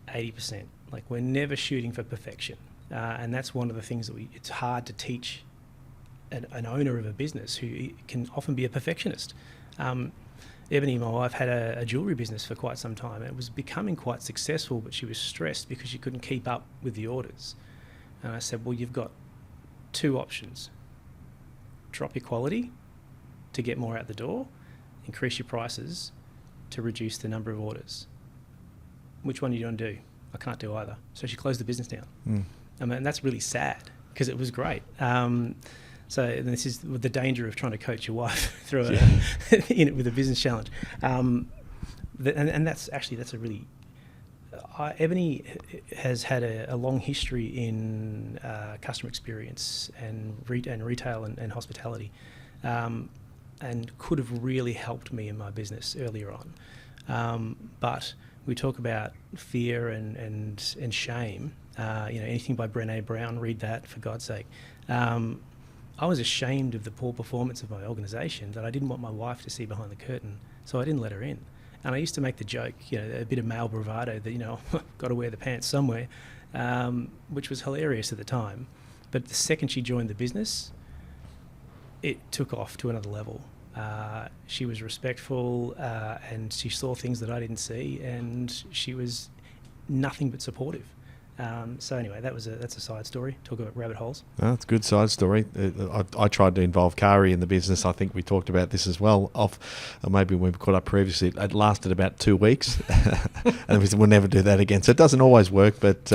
Speaker 4: 80%. Like, we're never shooting for perfection. And that's one of the things that it's hard to teach an owner of a business who can often be a perfectionist. Ebony, my wife, had a jewellery business for quite some time. It was becoming quite successful, but she was stressed because she couldn't keep up with the orders. And I said, well, you've got 2 options. Drop your quality to get more out the door, increase your prices to reduce the number of orders. Which one are you going to do? I can't do either. So she closed the business down. And that's really sad because it was great. So this is the danger of trying to coach your wife through with a business challenge. And that's a really... Ebony has had a long history in customer experience and retail and hospitality. And could have really helped me in my business earlier on. But we talk about fear and shame. Anything by Brené Brown, read that for God's sake. I was ashamed of the poor performance of my organisation that I didn't want my wife to see behind the curtain, so I didn't let her in. And I used to make the joke, a bit of male bravado that, got to wear the pants somewhere, which was hilarious at the time. But the second she joined the business, it took off to another level. She was respectful, and she saw things that I didn't see, and she was nothing but supportive. So anyway, that's a side story. Talk about rabbit holes.
Speaker 3: Oh, it's a good side story. I tried to involve Kari in the business. I think we talked about this as well. Maybe when we caught up previously, it lasted about 2 weeks, and we said we'll never do that again. So it doesn't always work, but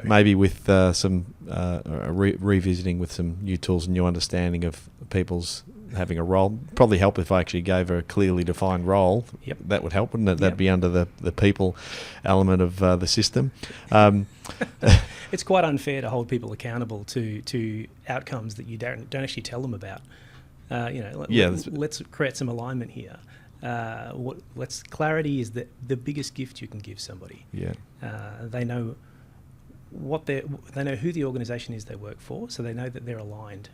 Speaker 3: maybe with some revisiting with some new tools and new understanding of people's having a role, probably help if I actually gave her a clearly defined role. Yep. That would help, wouldn't it? That'd be under the people element of the system.
Speaker 4: It's quite unfair to hold people accountable to outcomes that you don't actually tell them about. Let's create some alignment here. Clarity is the biggest gift you can give somebody.
Speaker 3: Yeah.
Speaker 4: They know they know who the organisation is they work for, so they know that they're aligned.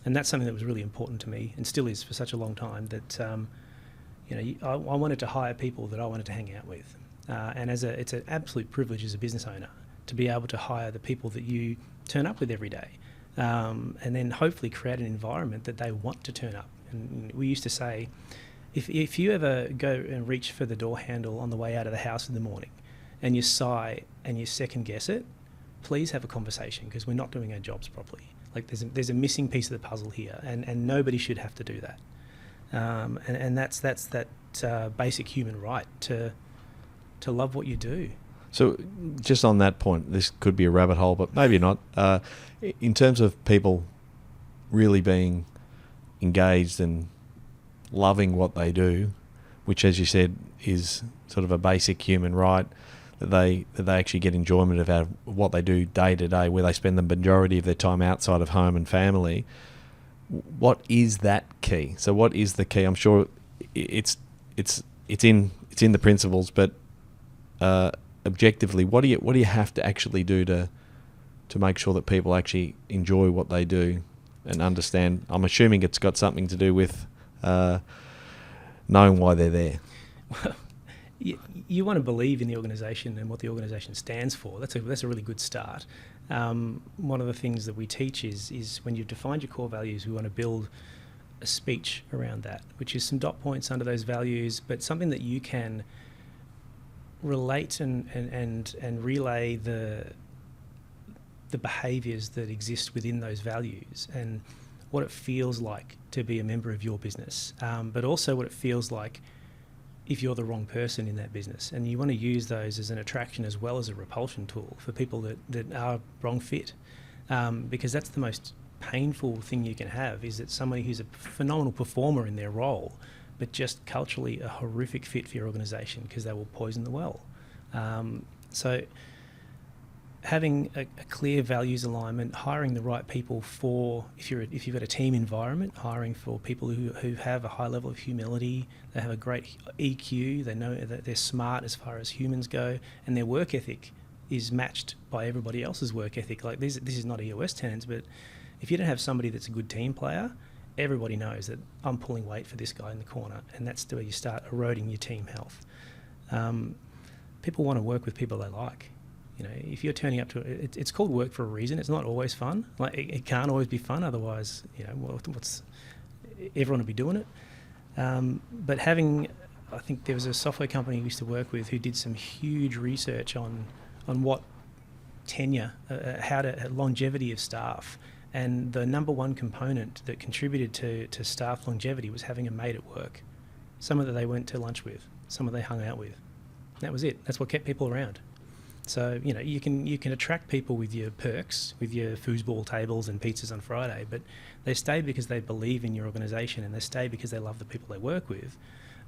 Speaker 4: And that's something that was really important to me, and still is for such a long time, that I wanted to hire people that I wanted to hang out with. And it's an absolute privilege as a business owner to be able to hire the people that you turn up with every day, and then hopefully create an environment that they want to turn up. And we used to say, if you ever go and reach for the door handle on the way out of the house in the morning and you sigh and you second guess it, please have a conversation, because we're not doing our jobs properly. Like there's a missing piece of the puzzle here, and nobody should have to do that. And that's that basic human right to love what you do.
Speaker 3: So just on that point, this could be a rabbit hole, but maybe not. In terms of people really being engaged and loving what they do, which, as you said, is sort of a basic human right, that they actually get enjoyment out of what they do day to day, where they spend the majority of their time outside of home and family. What is that key? So what is the key? I'm sure it's in the principles, but objectively, what do you have to actually do to make sure that people actually enjoy what they do and understand? I'm assuming it's got something to do with knowing why they're there.
Speaker 4: Well, you want to believe in the organisation and what the organisation stands for. That's a really good start. One of the things that we teach is when you've defined your core values, we want to build a speech around that, which is some dot points under those values, but something that you can relate and relay the behaviours that exist within those values, and what it feels like to be a member of your business, but also what it feels like if you're the wrong person in that business. And you want to use those as an attraction as well as a repulsion tool for people that are wrong fit, because that's the most painful thing you can have, is that somebody who's a phenomenal performer in their role but just culturally a horrific fit for your organisation because they will poison the well. So having a clear values alignment, hiring the right people for, if you've got a team environment, hiring for people who have a high level of humility, they have a great EQ, they know that they're smart as far as humans go, and their work ethic is matched by everybody else's work ethic. Like this is not EOS tenants, but if you don't have somebody that's a good team player, everybody knows that I'm pulling weight for this guy in the corner, and that's where you start eroding your team health. People want to work with people they like. If you're turning up to it, it's called work for a reason. It's not always fun. Like it can't always be fun. Otherwise, what's everyone would be doing it. But I think there was a software company we used to work with who did some huge research on what tenure, longevity of staff, and the number one component that contributed to staff longevity was having a mate at work, someone that they went to lunch with, someone they hung out with. That was it. That's what kept people around. So, you can attract people with your perks, with your foosball tables and pizzas on Friday, but they stay because they believe in your organisation, and they stay because they love the people they work with.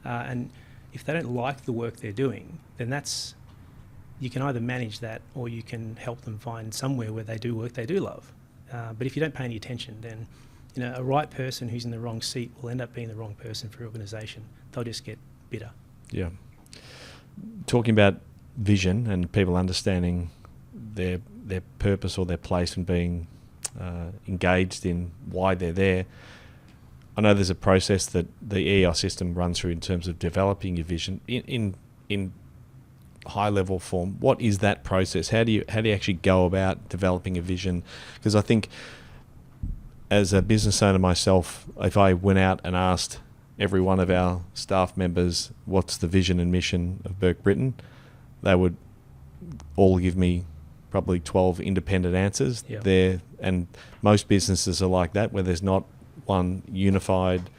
Speaker 4: And if they don't like the work they're doing, then you can either manage that, or you can help them find somewhere where they do work they do love. But if you don't pay any attention, then a right person who's in the wrong seat will end up being the wrong person for your organisation. They'll just get bitter. Yeah.
Speaker 3: Talking about vision and people understanding their purpose or their place and being engaged in why they're there. I know there's a process that the EOS system runs through in terms of developing your vision in high level form. What is that process? How do you actually go about developing a vision? Because I think as a business owner myself, if I went out and asked every one of our staff members what's the vision and mission of Burke Britain, they would all give me probably 12 independent answers.
Speaker 4: Yep.
Speaker 3: There, and most businesses are like that, where there's not one unified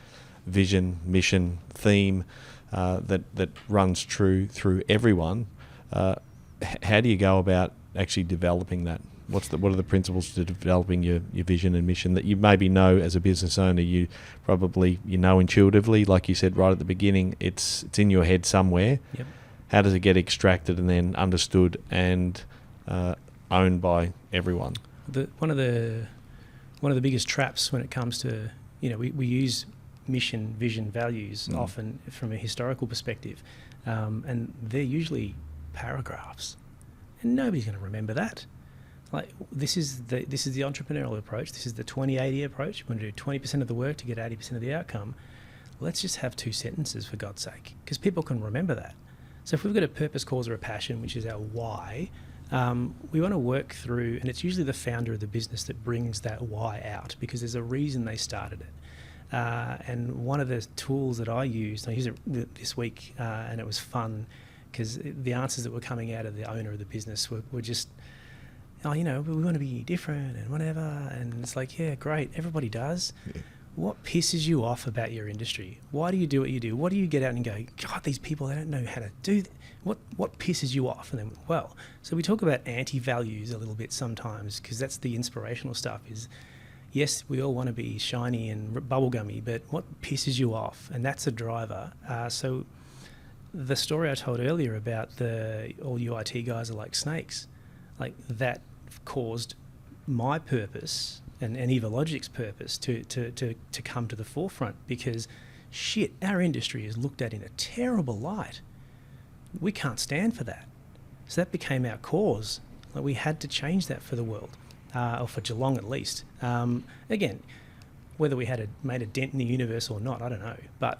Speaker 3: vision, mission, theme that runs true through everyone. How do you go about actually developing that? What are the principles to developing your vision and mission that you maybe know as a business owner? You probably intuitively, like you said right at the beginning, it's in your head somewhere.
Speaker 4: Yep.
Speaker 3: How does it get extracted and then understood and owned by everyone?
Speaker 4: One of the biggest traps when it comes to we use mission, vision, values often from a historical perspective, and they're usually paragraphs, and nobody's going to remember that. Like this is the entrepreneurial approach. This is the 20-80 approach. We're going to do 20% of the work to get 80% of the outcome. let's just have 2 sentences for God's sake, because people can remember that. So if we've got a purpose, cause, or a passion, which is our why, we want to work through, and it's usually the founder of the business that brings that why out, because there's a reason they started it. And one of the tools that I used it this week, and it was fun, because the answers that were coming out of the owner of the business were just, oh, we want to be different and whatever. And it's like, yeah, great, everybody does. Yeah. What pisses you off about your industry? Why do you do what you do? What do you get out and go, God, these people, they don't know how to do that. What pisses you off? And then, well, so we talk about anti-values a little bit sometimes, because that's the inspirational stuff is, yes, we all want to be shiny and bubblegummy, but what pisses you off? And that's a driver. So the story I told earlier about all you IT guys are like snakes, like that caused my purpose and EvoLogic's purpose to come to the forefront, because shit, our industry is looked at in a terrible light. We can't stand for that. So that became our cause. Like, we had to change that for the world, or for Geelong at least. Again, whether we had made a dent in the universe or not, I don't know. But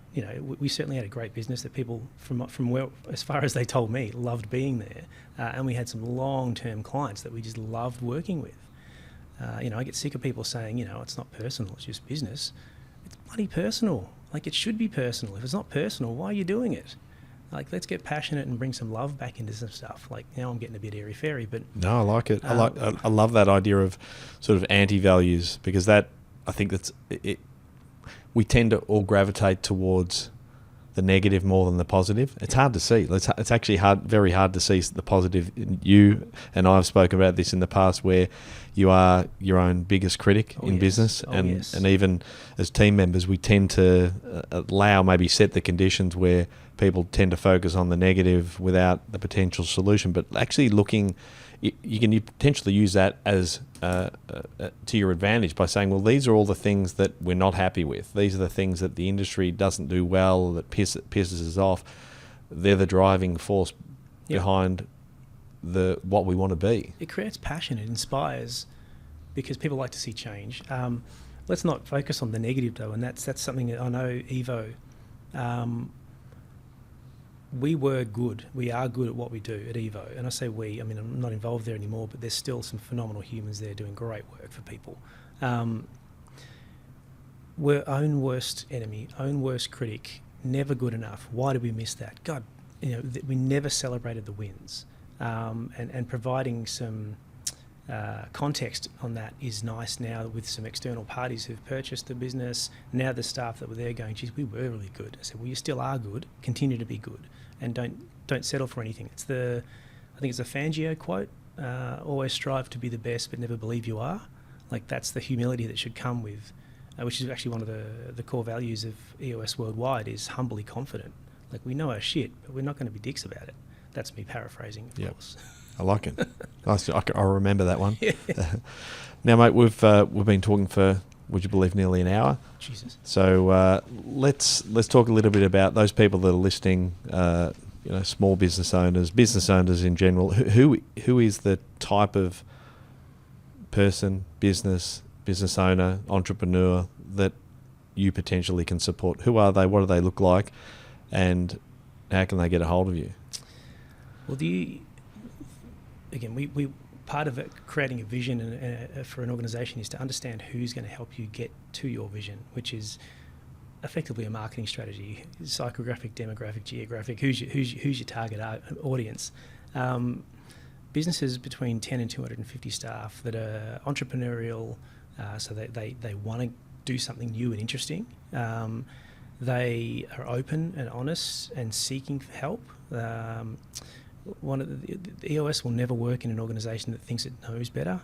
Speaker 4: we certainly had a great business that people from where, as far as they told me, loved being there, and we had some long-term clients that we just loved working with. I get sick of people saying, it's not personal, it's just business. It's bloody personal. Like, it should be personal. If it's not personal, why are you doing it? Like, let's get passionate and bring some love back into some stuff. Like, now I'm getting a bit airy-fairy, but...
Speaker 3: No, I like it. I love that idea of sort of anti-values, because I think that's it. We tend to all gravitate towards the negative more than the positive. It's hard to see. It's actually very hard to see the positive. You and I have spoken about this in the past, where you are your own biggest critic in business, and even as team members, we tend to set the conditions where people tend to focus on the negative without the potential solution. But actually you can potentially use that as to your advantage by saying, well, these are all the things that we're not happy with. These are the things that the industry doesn't do well, that pisses us off. They're the driving force behind what we want to be.
Speaker 4: It creates passion. It inspires, because people like to see change. Let's not focus on the negative though, and that's something that I know Evo. We are good at what we do at Evo. And I say we, I'm not involved there anymore, but there's still some phenomenal humans there doing great work for people. We're own worst enemy, own worst critic, never good enough. Why did we miss that? God, we never celebrated the wins. And providing some context on that is nice now with some external parties who've purchased the business. Now the staff that were there going, geez, we were really good. I said, well, you still are good. Continue to be good, and don't settle for anything. I think it's a Fangio quote. Always strive to be the best, but never believe you are. Like, that's the humility that should come with, which is actually one of the core values of EOS worldwide, is humbly confident. Like, we know our shit, but we're not going to be dicks about it. That's me paraphrasing, of course.
Speaker 3: I like it. I remember that one. Yeah. Now, mate, we've been talking for, would you believe, nearly an hour.
Speaker 4: Jesus.
Speaker 3: So let's talk a little bit about those people that are listening. Small business owners in general. Who is the type of person, business owner, entrepreneur that you potentially can support? Who are they? What do they look like? And how can they get a hold of you?
Speaker 4: Well, we part of it, creating a vision for an organisation, is to understand who's going to help you get to your vision, which is effectively a marketing strategy: psychographic, demographic, geographic. Who's your target audience? Businesses between 10 and 250 staff that are entrepreneurial, so they want to do something new and interesting. They are open and honest and seeking for help. The EOS will never work in an organisation that thinks it knows better,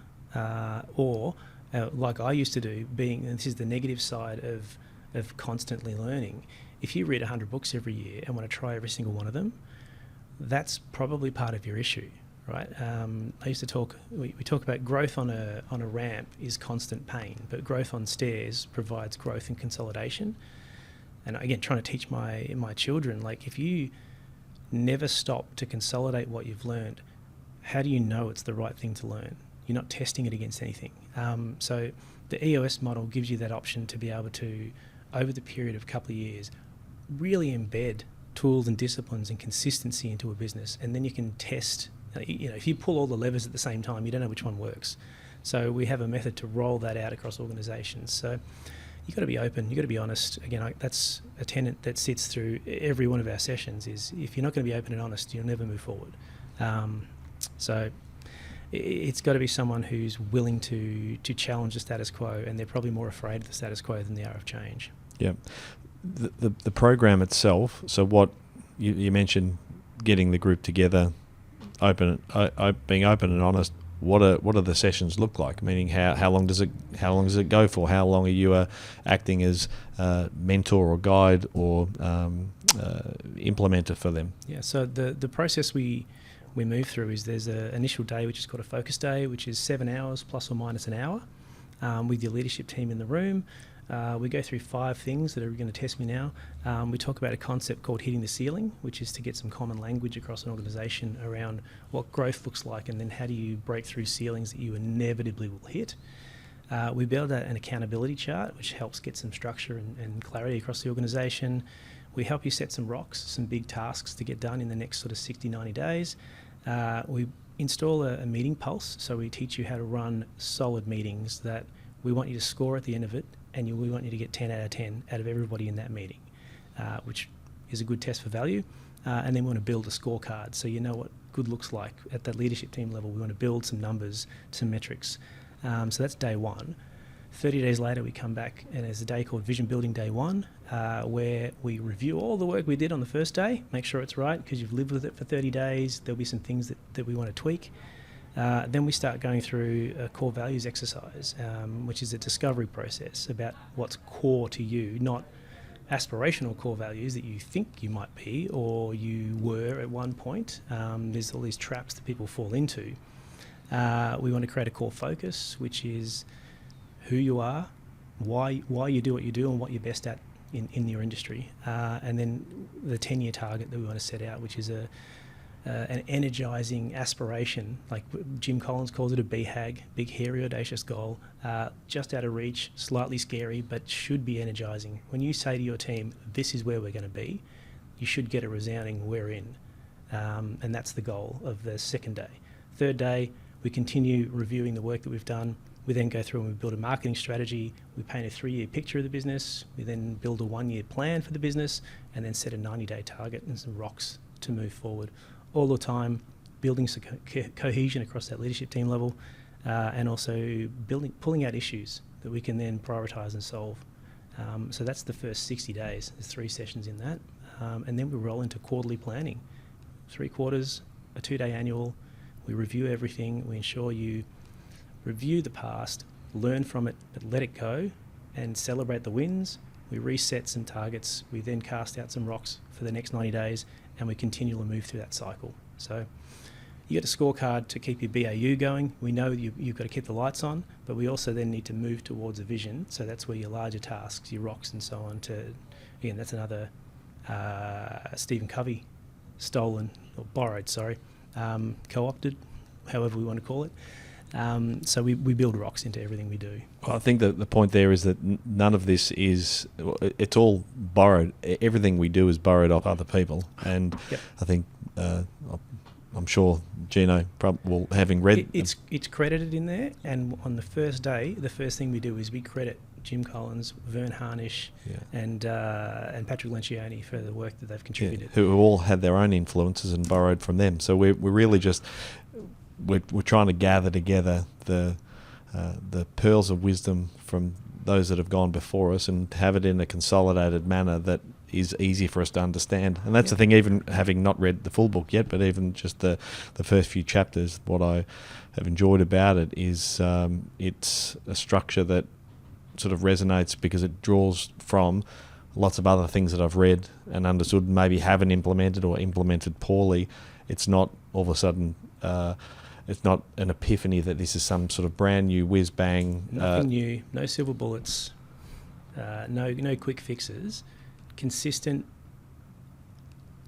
Speaker 4: or like I used to do. And this is the negative side of constantly learning. If you read 100 books every year and want to try every single one of them, that's probably part of your issue, right? I used to talk. We talk about growth on a ramp is constant pain, but growth on stairs provides growth and consolidation. And again, trying to teach my children, like, if you never stop to consolidate what you've learned, how do you know it's the right thing to learn? You're not testing it against anything. So the EOS model gives you that option to be able to, over the period of a couple of years, really embed tools and disciplines and consistency into a business, and then you can test. If you pull all the levers at the same time, you don't know which one works. So we have a method to roll that out across organisations. So you've got to be open, you've got to be honest. Again, that's a tenet that sits through every one of our sessions, is if you're not going to be open and honest, you'll never move forward. So it's got to be someone who's willing to challenge the status quo, and they're probably more afraid of the status quo than they are of change.
Speaker 3: Yeah. The program itself, so what you mentioned, getting the group together, being open and honest. What are the sessions look like? Meaning, how long does it go for? How long are you acting as mentor or guide or implementer for them?
Speaker 4: Yeah. So the process we move through is there's an initial day which is called a focus day, which is 7 hours plus or minus an hour, with your leadership team in the room. We go through 5 things that are going to test me now. We talk about a concept called hitting the ceiling, which is to get some common language across an organisation around what growth looks like, and then how do you break through ceilings that you inevitably will hit. We build an accountability chart, which helps get some structure and clarity across the organisation. We help you set some rocks, some big tasks to get done in the next sort of 60, 90 days. We install a meeting pulse, so we teach you how to run solid meetings that we want you to score at the end of it, and we want you to get 10 out of 10 out of everybody in that meeting, which is a good test for value. And then we want to build a scorecard, so you know what good looks like at that leadership team level. We want to build some numbers, some metrics. So that's day 1. 30 days later, we come back, and there's a day called Vision Building Day 1, where we review all the work we did on the first day, make sure it's right, because you've lived with it for 30 days. There'll be some things that we want to tweak. Then we start going through a core values exercise, which is a discovery process about what's core to you, not aspirational core values that you think you might be or you were at one point. There's all these traps that people fall into. We want to create a core focus, which is who you are, why you do what you do, and what you're best at in your industry. And then the 10-year target that we want to set out, which is an energizing aspiration, like Jim Collins calls it, a BHAG, big, hairy, audacious goal, just out of reach, slightly scary, but should be energizing. When you say to your team, this is where we're going to be, you should get a resounding we're in. And that's the goal of the second day. Third day, we continue reviewing the work that we've done. We then go through and we build a marketing strategy. We paint a 3-year picture of the business. We then build a 1-year plan for the business, and then set a 90-day target and some rocks to move forward. All the time building some cohesion across that leadership team level, and also pulling out issues that we can then prioritise and solve. So that's the first 60 days. There's 3 sessions in that. And then we roll into quarterly planning. 3 quarters, a 2-day annual. We review everything. We ensure you review the past, learn from it, but let it go, and celebrate the wins. We reset some targets. We then cast out some rocks for the next 90 days, and we continually move through that cycle. So you get a scorecard to keep your BAU going. We know you've got to keep the lights on, but we also then need to move towards a vision. So that's where your larger tasks, your rocks and so on, again, that's another Stephen Covey borrowed, co-opted, however we want to call it. So we build rocks into everything we do.
Speaker 3: Well, I think that the point there is that none of this it's all borrowed. Everything we do is borrowed off other people. And
Speaker 4: yep.
Speaker 3: I think, I'm sure Gino, having read...
Speaker 4: It's credited in there, and on the first day, the first thing we do is we credit Jim Collins, Vern Harnish, and Patrick Lencioni for the work that they've contributed.
Speaker 3: Who all had their own influences and borrowed from them. So we're really just... We're trying to gather together the pearls of wisdom from those that have gone before us and have it in a consolidated manner that is easy for us to understand. And that's the thing, even having not read the full book yet, but even just the first few chapters, what I have enjoyed about it is it's a structure that sort of resonates because it draws from lots of other things that I've read and understood and maybe haven't implemented or implemented poorly. It's not all of a sudden... it's not an epiphany that this is some sort of brand new whiz bang.
Speaker 4: Nothing new, no silver bullets, no quick fixes. Consistent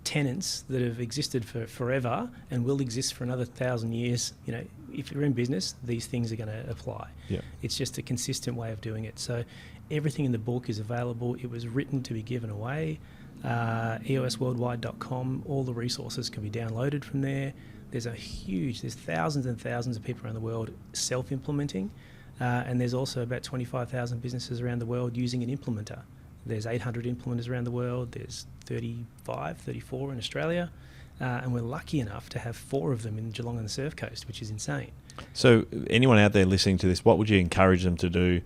Speaker 4: tenets that have existed for forever and will exist for another 1,000 years. You know, if you're in business, these things are going to apply. Yeah. It's just a consistent way of doing it. So everything in the book is available. It was written to be given away. EOSworldwide.com. All the resources can be downloaded from there. There's thousands and thousands of people around the world self-implementing, and there's also about 25,000 businesses around the world using an implementer. There's 800 implementers around the world. There's 34 in Australia, and we're lucky enough to have 4 of them in Geelong and the Surf Coast, which is insane.
Speaker 3: So anyone out there listening to this, what would you encourage them to do?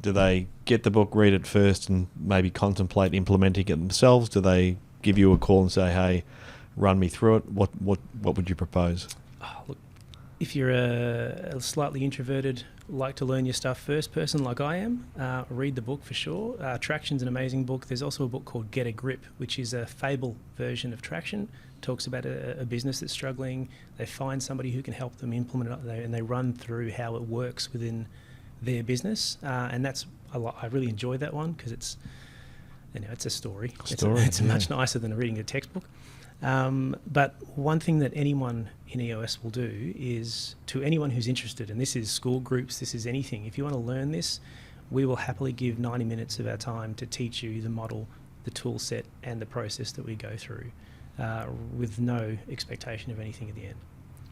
Speaker 3: Do they get the book, read it first, and maybe contemplate implementing it themselves? Do they give you a call and say, hey, run me through it? What would you propose?
Speaker 4: Oh, look, if you're a slightly introverted, like to learn your stuff first person like I am, read the book for sure. Traction's an amazing book. There's also a book called Get a Grip, which is a fable version of Traction. Talks about a business that's struggling. They find somebody who can help them implement it, and they run through how it works within their business. And that's I really enjoyed that one because it's a story. It's much nicer than reading a textbook. But one thing that anyone in EOS will do is, to anyone who's interested, and this is school groups, this is anything, if you want to learn this, we will happily give 90 minutes of our time to teach you the model, the tool set, and the process that we go through, with no expectation of anything at the end.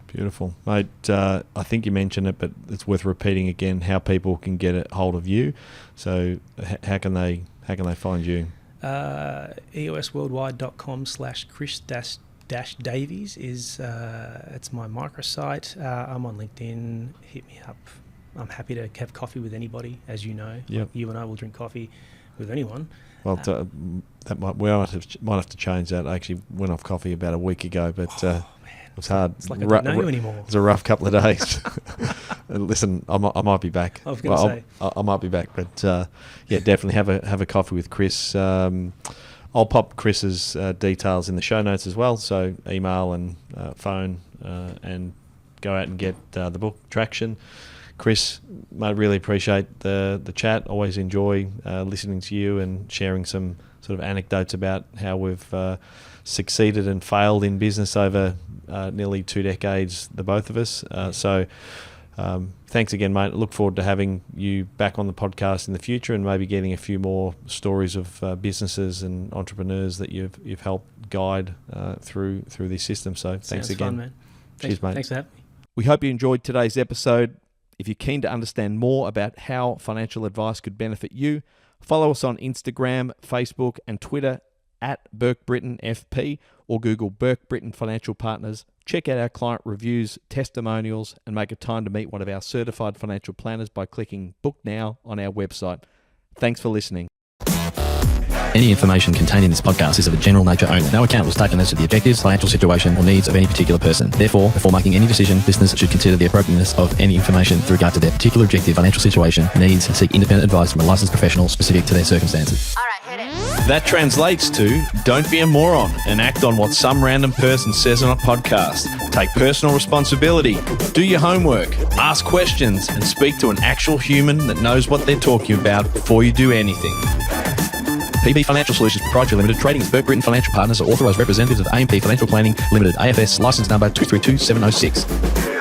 Speaker 3: Beautiful. Mate, I think you mentioned it, but it's worth repeating again how people can get a hold of you. So how can they find you? EOSworldwide.com/Chris-Davies is it's my microsite. I'm on LinkedIn. Hit me up. I'm happy to have coffee with anybody, as you know. Yep.
Speaker 4: You and I will drink coffee with anyone.
Speaker 3: Well, that might have to change that. I actually went off coffee about a week ago, but it was hard.
Speaker 4: It's like I don't know you anymore.
Speaker 3: It was a rough couple of days. Listen, I might be back.
Speaker 4: I was going to say
Speaker 3: I might be back, but yeah, definitely have a coffee with Chris. I'll pop Chris's details in the show notes as well. So email and phone, and go out and get the book Traction. Chris, I really appreciate the chat. Always enjoy listening to you and sharing some sort of anecdotes about how we've succeeded and failed in business over nearly 2 decades, the both of us. So thanks again, mate. Look forward to having you back on the podcast in the future, and maybe getting a few more stories of businesses and entrepreneurs that you've helped guide through this system. So thanks again.
Speaker 4: Fun, man.
Speaker 3: Cheers, mate.
Speaker 4: Thanks for having me.
Speaker 3: We hope you enjoyed today's episode. If you're keen to understand more about how financial advice could benefit you, follow us on Instagram, Facebook, and Twitter at Burke Britton FP, or Google Burke Britton Financial Partners. Check out our client reviews, testimonials, and make a time to meet one of our certified financial planners by clicking Book Now on our website. Thanks for listening.
Speaker 5: Any information contained in this podcast is of a general nature only. No account was taken as to the objectives, financial situation, or needs of any particular person. Therefore, before making any decision, listeners should consider the appropriateness of any information with regard to their particular objective, financial situation, needs, and seek independent advice from a licensed professional specific to their circumstances.
Speaker 6: All right, hit it.
Speaker 3: That translates to don't be a moron and act on what some random person says on a podcast. Take personal responsibility, do your homework, ask questions, and speak to an actual human that knows what they're talking about before you do anything. PB Financial Solutions Proprietary Limited, trading as Burke Britton Financial Partners, are authorised representatives of AMP Financial Planning Limited, AFS, licence number 232706.